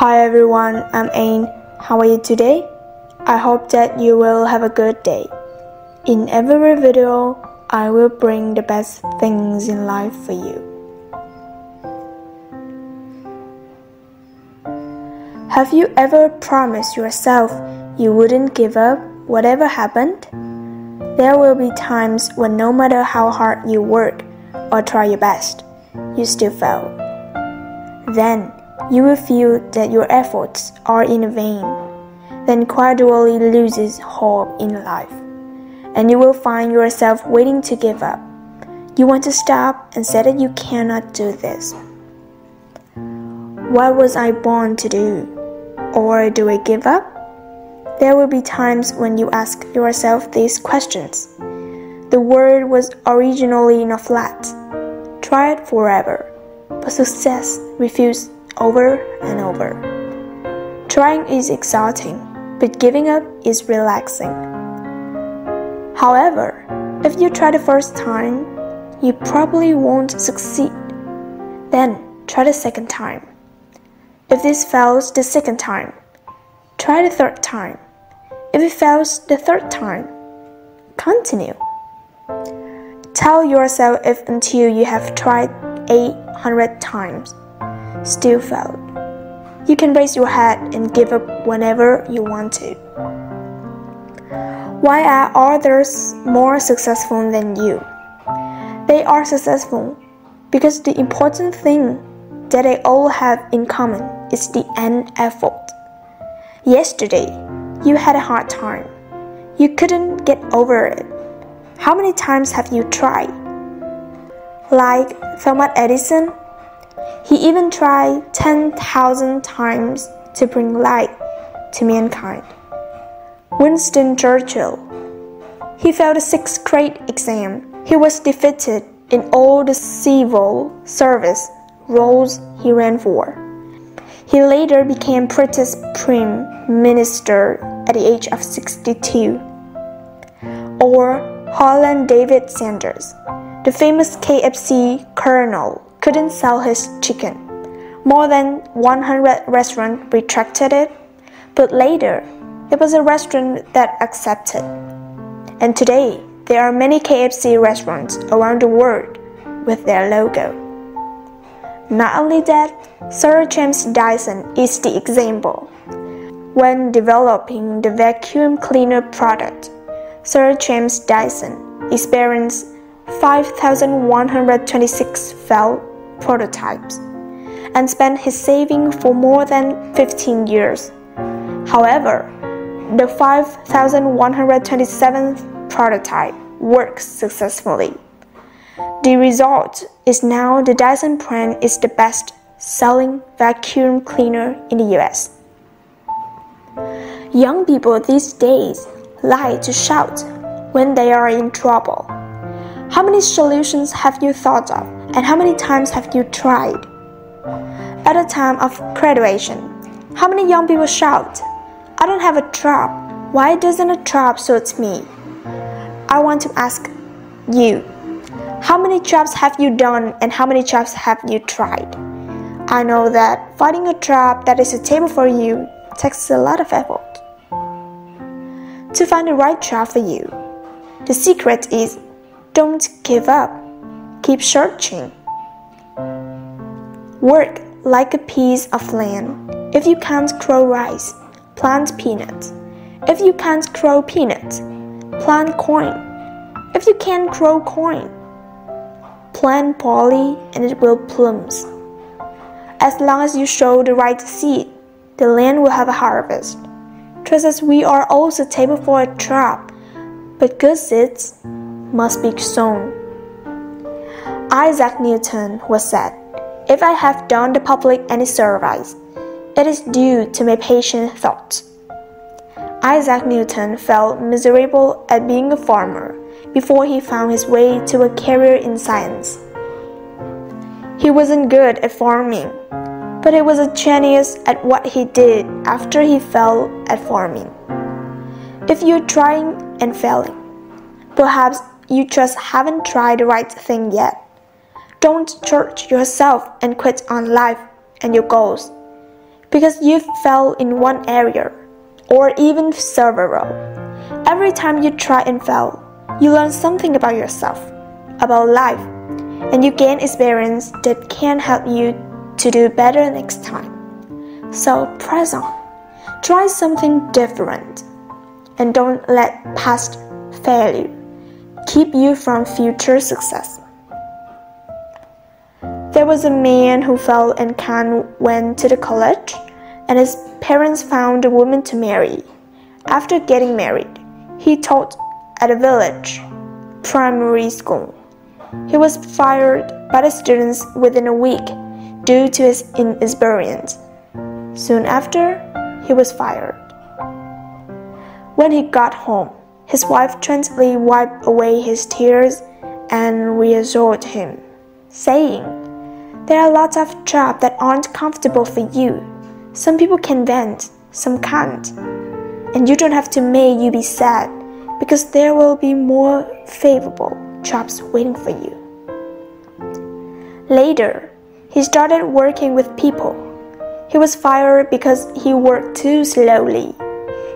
Hi everyone, I'm Ain. How are you today? I hope that you will have a good day. In every video, I will bring the best things in life for you. Have you ever promised yourself you wouldn't give up whatever happened? There will be times when no matter how hard you work or try your best, you still fail. Then you will feel that your efforts are in vain, then gradually loses hope in life, and you will find yourself waiting to give up. You want to stop and say that you cannot do this. What was I born to do? Or do I give up? There will be times when you ask yourself these questions. The word was originally not flat. Tried forever, but success refused over and over. Trying is exciting, but giving up is relaxing. However, if you try the first time, you probably won't succeed. Then try the second time. If this fails the second time, try the third time. If it fails the third time, continue. Tell yourself if until you have tried 800 times, still failed. You can raise your head and give up whenever you want to. Why are others more successful than you? They are successful because the important thing that they all have in common is the end effort. Yesterday, you had a hard time. You couldn't get over it. How many times have you tried? Like Thomas Edison, he even tried 10,000 times to bring light to mankind. Winston Churchill, he failed the 6th grade exam. He was defeated in all the civil service roles he ran for. He later became British Prime Minister at the age of 62. Or Holland David Sanders, the famous KFC colonel, couldn't sell his chicken. More than 100 restaurants retracted it, but later there was a restaurant that accepted. And today there are many KFC restaurants around the world with their logo. Not only that, Sir James Dyson is the example. When developing the vacuum cleaner product, Sir James Dyson experienced 5,126 failed prototypes and spent his saving for more than 15 years. However, the 5,127th prototype works successfully. The result is now the Dyson brand is the best-selling vacuum cleaner in the US. Young people these days like to shout when they are in trouble. How many solutions have you thought of, and how many times have you tried? At the time of graduation, how many young people shout, "I don't have a job. Why doesn't a job suit me?" I want to ask you, how many jobs have you done and how many jobs have you tried? I know that finding a job that is suitable for you takes a lot of effort. To find the right job for you, the secret is don't give up. Keep searching. Work like a piece of land. If you can't grow rice, plant peanuts. If you can't grow peanuts, plant corn. If you can't grow corn, plant barley and it will blooms. As long as you sow the right seed, the land will have a harvest. Just as we are also suitable for a job, but good seeds must be sown. Isaac Newton was said, "If I have done the public any service, it is due to my patient thought." Isaac Newton felt miserable at being a farmer before he found his way to a career in science. He wasn't good at farming, but he was a genius at what he did after he failed at farming. If you're trying and failing, perhaps you just haven't tried the right thing yet. Don't judge yourself and quit on life and your goals. because you fail in one area, or even several. Every time you try and fail, you learn something about yourself, about life, and you gain experience that can help you to do better next time. So press on. Try something different, and don't let past failure keep you from future success. There was a man who felt and went to the college, and his parents found a woman to marry. After getting married, he taught at a village primary school. He was fired by the students within a week due to his inexperience. Soon after, he was fired. When he got home, his wife gently wiped away his tears and reassured him, saying, "There are lots of jobs that aren't comfortable for you. Some people can vent, some can't. And you don't have to make you be sad, because there will be more favorable jobs waiting for you." Later, he started working with people. He was fired because he worked too slowly.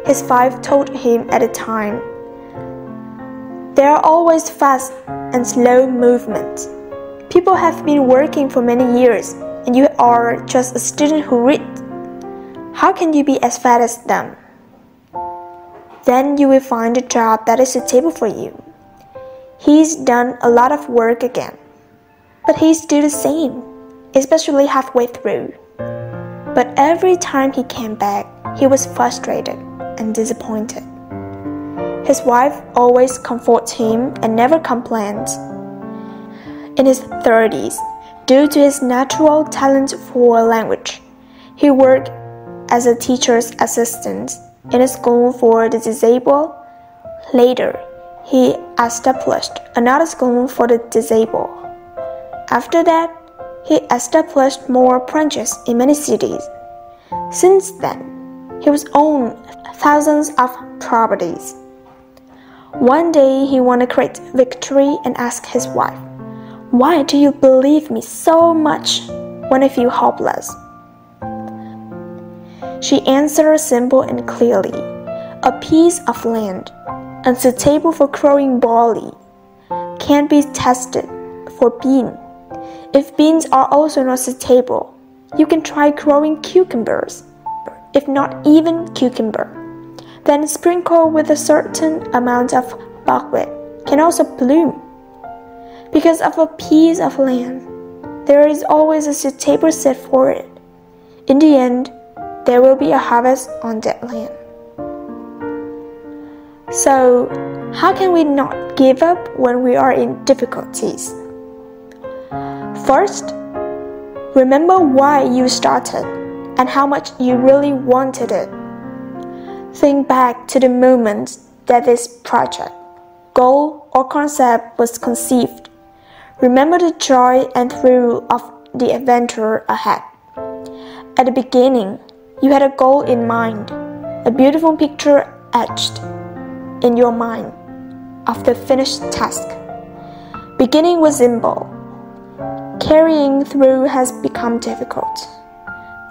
His wife told him at the time, "There are always fast and slow movements. People have been working for many years, and you are just a student who reads. How can you be as fast as them? Then you will find a job that is suitable for you." He's done a lot of work again, but he's still the same, especially halfway through. But every time he came back, he was frustrated and disappointed. His wife always comforts him and never complains. In his 30s, due to his natural talent for language, he worked as a teacher's assistant in a school for the disabled. Later, he established another school for the disabled. After that, he established more branches in many cities. Since then, he was owned thousands of properties. One day, he won a great victory and asked his wife, "Why do you believe me so much when I feel hopeless?" She answered simply and clearly, "A piece of land, unsuitable for growing barley, can be tested for beans. If beans are also not suitable, you can try growing cucumbers. If not even cucumber, then sprinkle with a certain amount of buckwheat can also bloom. Because of a piece of land, there is always a suitable seed for it. In the end, there will be a harvest on that land." So, how can we not give up when we are in difficulties? First, remember why you started and how much you really wanted it. Think back to the moment that this project, goal, or concept was conceived. Remember the joy and thrill of the adventure ahead. At the beginning, you had a goal in mind, a beautiful picture etched in your mind of the finished task. Beginning was simple. Carrying through has become difficult.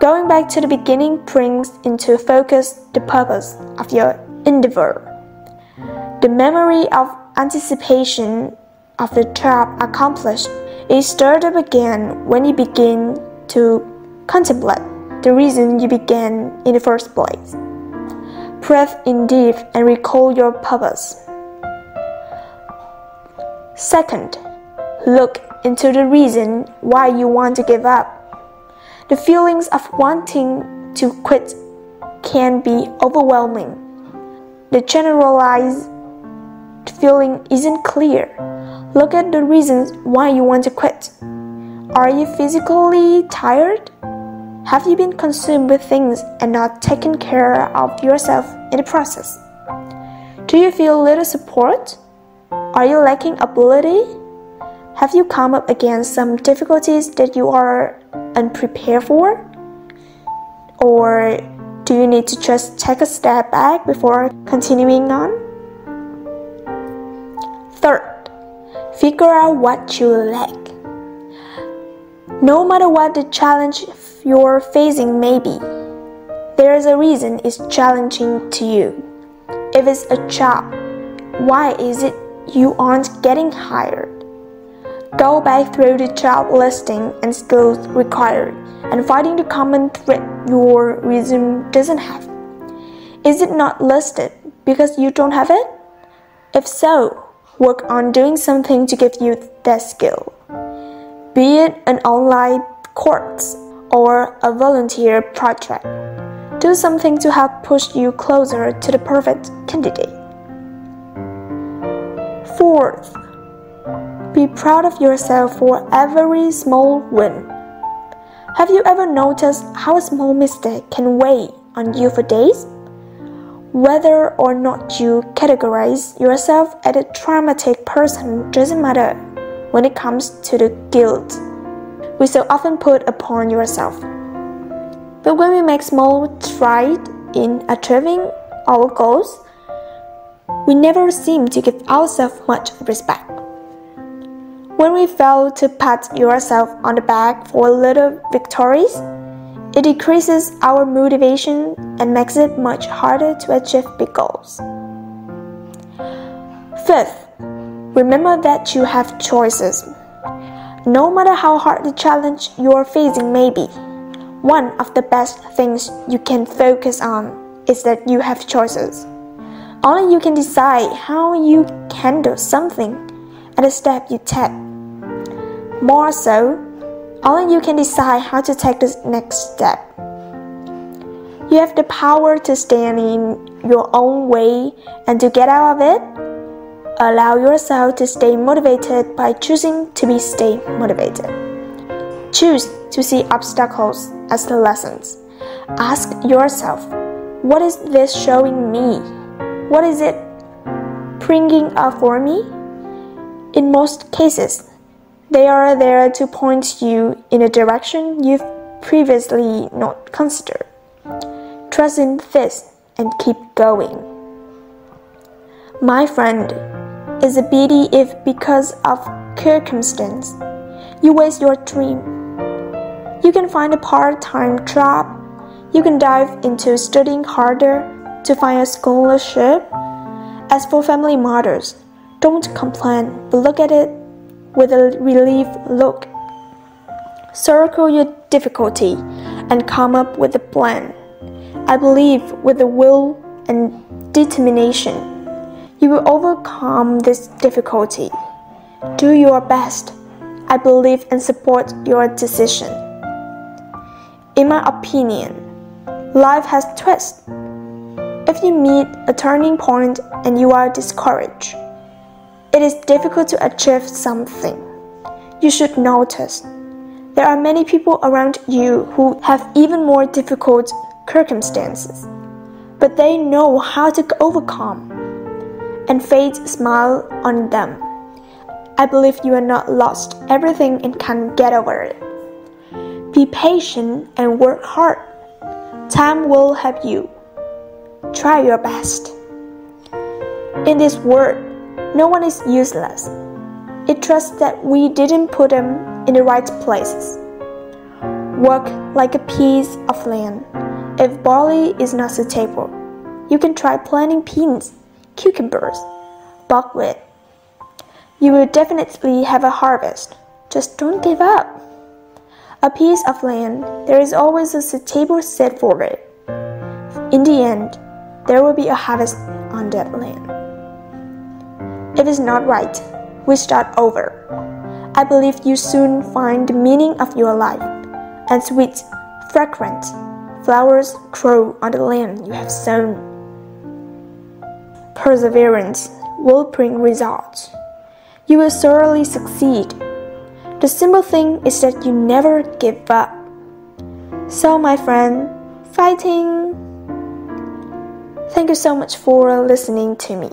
Going back to the beginning brings into focus the purpose of your endeavor. The memory of anticipation of the job accomplished is stirred up again when you begin to contemplate the reason you began in the first place. Breathe in deep and recall your purpose. Second, look into the reason why you want to give up. The feelings of wanting to quit can be overwhelming. The generalized feeling isn't clear. Look at the reasons why you want to quit. Are you physically tired? Have you been consumed with things and not taken care of yourself in the process? Do you feel little support? Are you lacking ability? Have you come up against some difficulties that you are unprepared for? Or do you need to just take a step back before continuing on? Third, figure out what you lack. No matter what the challenge you're facing may be, there is a reason it's challenging to you. If it's a job, why is it you aren't getting hired? Go back through the job listing and skills required and finding the common thread your resume doesn't have. Is it not listed because you don't have it? If so, work on doing something to give you that skill. Be it an online course or a volunteer project. Do something to help push you closer to the perfect candidate. Fourth, be proud of yourself for every small win. Have you ever noticed how a small mistake can weigh on you for days? Whether or not you categorize yourself as a traumatic person doesn't matter when it comes to the guilt we so often put upon yourself. But when we make small strides in achieving our goals, we never seem to give ourselves much respect. When we fail to pat yourself on the back for little victories, it decreases our motivation and makes it much harder to achieve big goals. Fifth, remember that you have choices. No matter how hard the challenge you're facing may be, one of the best things you can focus on is that you have choices. Only you can decide how you handle something and the step you take. More so, only you can decide how to take the next step. You have the power to stand in your own way and to get out of it. Allow yourself to stay motivated by choosing to stay motivated. Choose to see obstacles as the lessons. Ask yourself, what is this showing me? What is it bringing up for me? In most cases, they are there to point you in a direction you've previously not considered. Trust in this and keep going. My friend, it's a pity if because of circumstance, you waste your dream. You can find a part-time job. You can dive into studying harder to find a scholarship. As for family matters, don't complain, but look at it with a relieved look. Circle your difficulty and come up with a plan. I believe with the will and determination, you will overcome this difficulty. Do your best. I believe and support your decision. In my opinion, life has twists. If you meet a turning point and you are discouraged, it is difficult to achieve something. You should notice there are many people around you who have even more difficult circumstances, but they know how to overcome, and fate smiles on them. I believe you are not lost everything and can get over it. Be patient and work hard. Time will help you. Try your best. In this world, no one is useless. It trusts that we didn't put them in the right places. Work like a piece of land. If barley is not suitable, you can try planting beans, cucumbers, buckwheat. You will definitely have a harvest. Just don't give up. A piece of land, there is always a suitable seed for it. In the end, there will be a harvest on that land. If it's not right, we start over. I believe you soon find the meaning of your life, and sweet, fragrant flowers grow on the land you have sown. Perseverance will bring results. You will thoroughly succeed. The simple thing is that you never give up. So, my friend, fighting! Thank you so much for listening to me.